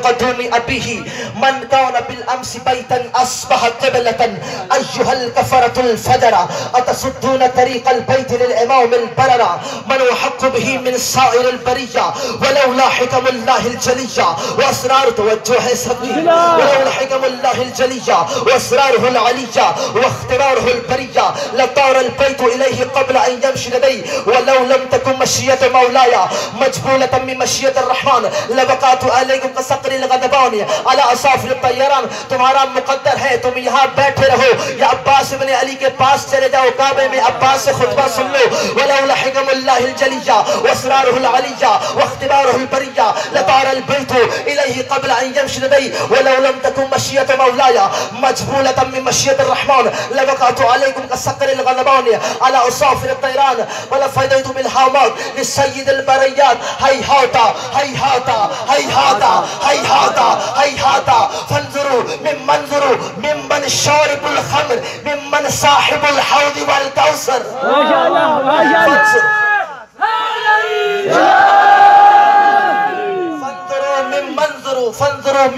بقدوم أبيه من كان بالأمس بيتا أصبح قبلة أيها الكفرة الفجرة أتصدون طريق البيت للإمام البررة من أحق به من سائر البرية ولولا حكم الله الجلية وأسرار توجه سبي ولولا حكم الله الجلية وأسراره العلية واختباره البرية لطار البيت إليه قبل أن يمشي لدي ولو لم تكن مشية مولاي مجبولة من مشية الرحمن لبقات عليكم كصقر الغضبان على أصافر الطيران. تمہارا مقدر ہے تم یہاں بیٹھے رہو یا عباس بن علی کے پاس چلے جاؤ کعبے میں عباس سے خطبہ سن لو. ولولا حکم اللہ الجلیہ واسرارہ العلیہ واختبارہ البریہ لطار البیت الیہ قبل ان یمشی لدی ولو لم تکن مشیت مولاي مجبولة من مشیت الرحمن لبقات علیکم كصقر الغضبان على أصافر الطيران ولفديت بالهامات للسيد البريات هيهاتا هيهاتا هيهاتا هيهاتا هيهاتا فانظروا ممن شارب الخمر ممن صاحب الحوض والكوثر. ما شاء الله ما شاء الله. فانظروا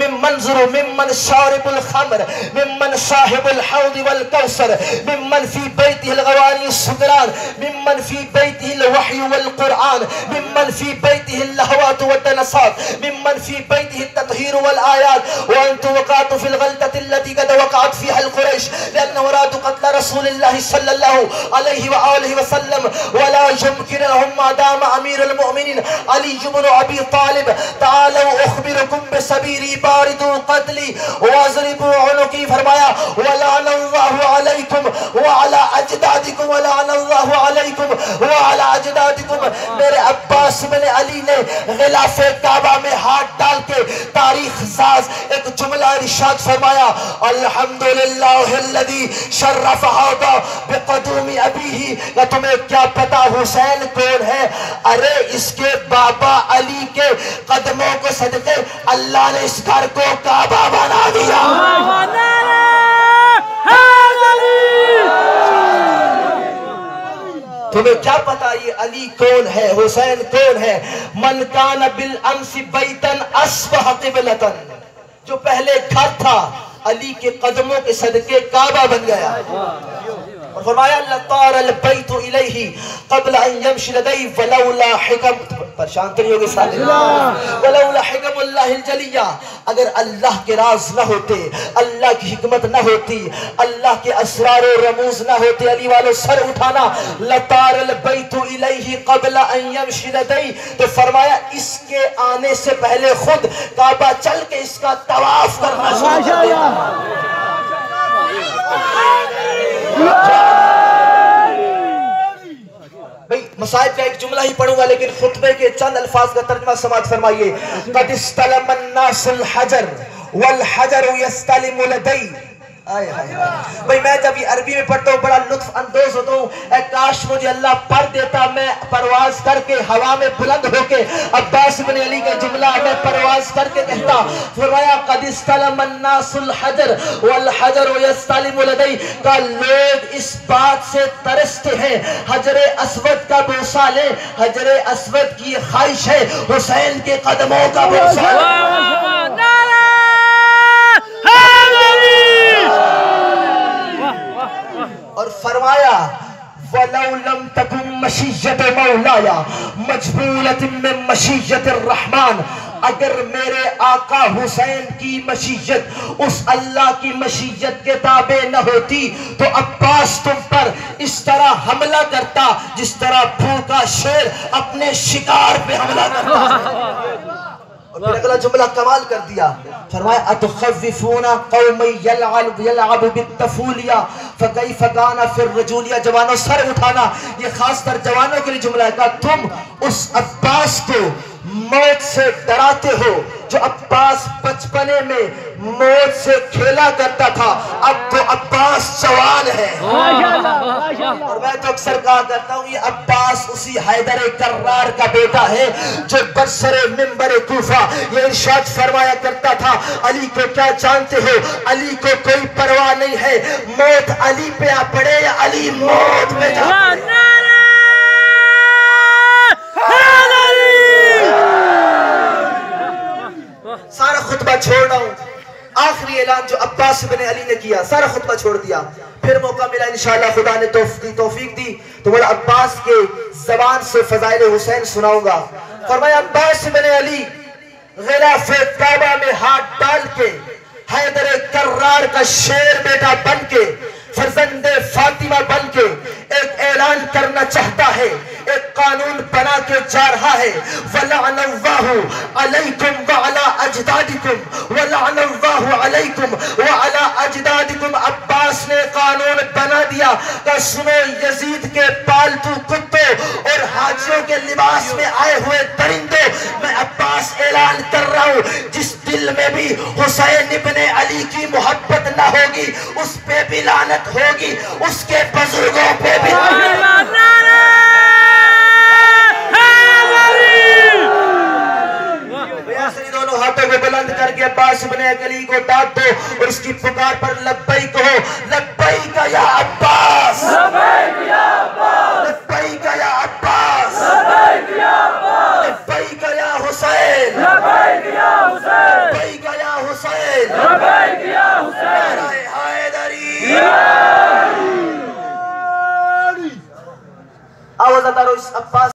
ممن شارب الخمر ممن صاحب الحوض والكوثر ممن في بيته الغواني السدران ممن في بيته الوحي والقرآن ممن في بيته اللهوات والدنسات ممن في بيته التطهير والآيات وأنتم وقعتوا في الغلطة التي قد وقعت فيها القريش لأن أرادوا قتل رسول الله صلى الله عليه وآله وسلم ولا يمكن لهم ما دام أمير المؤمنين علي بن أبي طالب. تعالوا أخبركم بسبيري باردوا قتلي واضربوا عنقي. فرمایا ولعن الله عليكم وعلى أجدادكم ولعن الله عليكم وعلى أجدادكم. میرے عباس بن علی نے غلاف کعبہ میں ہاتھ ڈال کے تاریخ ساز ایک جملہ ارشاد فرمایا الحمدللہ الذی شرف هذا بقدوم ابیہ. یا تمہیں کیا پتا حسین کون ہے؟ ارے اس کے بابا علی کے قدموں کو صدقے اللہ نے اس گھر کو کعبہ بنا دیا. تمہیں کیا پتا یہ علی کون ہے حسین کون ہے؟ من کان بالامس بیتن اصبح قبلۃ. جو پہلے گھر تھا علی کے قدموں کے صدقے کعبہ بن گیا. اور فرمایا لطار البیت الیہ قبل ان یمشی لدی ولولا حکم. پریشان تو نہیں ہوگے ساتھ ولولا حکم اللہ الجلیہ. اگر اللہ کے راز نہ ہوتے اللہ کی حکمت نہ ہوتی اللہ کے اسرار و رموز نہ ہوتے علی والو سر اٹھانا لطار البیت الیہ قبل ان یمشی لدی. تو فرمایا اس کے آنے سے پہلے خود کعبہ چل کے اس کا طواف کرنا شروع کر دیا. مصائب کا ایک جملہ ہی پڑھوں گا لیکن خطبے کے چند الفاظ کا ترجمہ سماعت فرمائیے. قد استلم الناس الحجر والحجر يستلم لدي. بھئی میں جب یہ عربی میں پڑھتا ہوں بڑا لطف اندوز ہوتا ہوں. اے کاش مجھے اللہ پڑھ دیتا میں پرواز کر کے ہوا میں بلند ہو کے عباس بن علی کا جملہ میں پرواز کر کے کہتا. فرمایا قد استلم الناس الحجر والحجر يستلم لدي. کہ لوگ اس بات سے ترستے ہیں حجر اسود کا بوسہ لیں. حجر اسود کی خواہش ہے حسین کے قدموں کا بوسہ لیں. اور فرمایا وَلَوْ لَمْ تَكُنْ مَشِيَّةُ مَوْلَايَ مَجْبُولَةٍ مِّن مَشِيَّةِ الرَّحْمَانِ. اگر میرے آقا حسین کی مشیت اس اللہ کی مشیت کے تابع نہ ہوتی تو عباس تم پر اس طرح حملہ کرتا جس طرح بھوکا شیر اپنے شکار پہ حملہ کرتا. اور پھر اگلا جملہ کمال کر دیا. فرمایا اتخوفون قومی یلعب بالطفولیہ فکیف کان فی الرجولیہ. جوانوں سر اٹھانا. یہ خاص تر جوانوں کے لیے جملہ ہے کہ تم اس عباس کو موت سے ڈراتے ہو جو عباس بچپنے میں موت سے کھیلا کرتا تھا. اب تو عباس جوان ہے. اور میں تو اکثر کہا کرتا ہوں یہ عباس اسی حیدر کرار کا بیٹا ہے جو برسر منبر کوفہ یہ ارشاد فرمایا کرتا تھا علی کو کیا جانتے ہو علی کو کوئی پرواہ نہیں ہے موت علی پہ آ پڑے یا علی موت پہ جا پڑے. سارا خطبہ چھوڑ رہا ہوں. آخری اعلان جو عباس بن علی نے کیا, سارا خطبہ چھوڑ دیا. پھر موقع ملا انشاءاللہ, خدا نے توفیق دی تو بڑا عباس کے زبان سے فضائل حسین سناؤں گا. فرمایا عباس بن علی غلاف کعبہ میں ہاتھ ڈال کے, حیدر کرار کا شیر بیٹا بن کے, فرزند فاطمہ بن کے ایک اعلان کرنا چاہتا ہے, ایک قانون بنا کے جا رہا ہے. وَلَعْنَ اللَّهُ عَلَيْكُمْ وَعَلَىٰ أَجْدَادِكُمْ وَلَعْنَ اللَّهُ عَلَيْكُمْ وَعَلَىٰ أَجْدَادِكُمْ. عباس نے قانون بنا دیا کہ سنو, یزید کے پالتو کتوں اور حاجیوں کے لباس میں آئے ہوئے درندوں, میں عباس اعلان کر رہا ہوں, جس دل میں بھی حسین ابن علی کی محبت نہ ہوگی اس پہ بھی لعنت ہوگی, اس کے بزرگوں پہ بھی. دونوں ہاتھوں کو بلند کر کے عباس بن علی کو ڈانٹ دو اور اس کی پکار پر لبیک کہو. لبیک یا عباس, لبیک یا عباس, لبیک یا حسین, لبیک یا حسین, حیدری. آواز اتارو اس عباس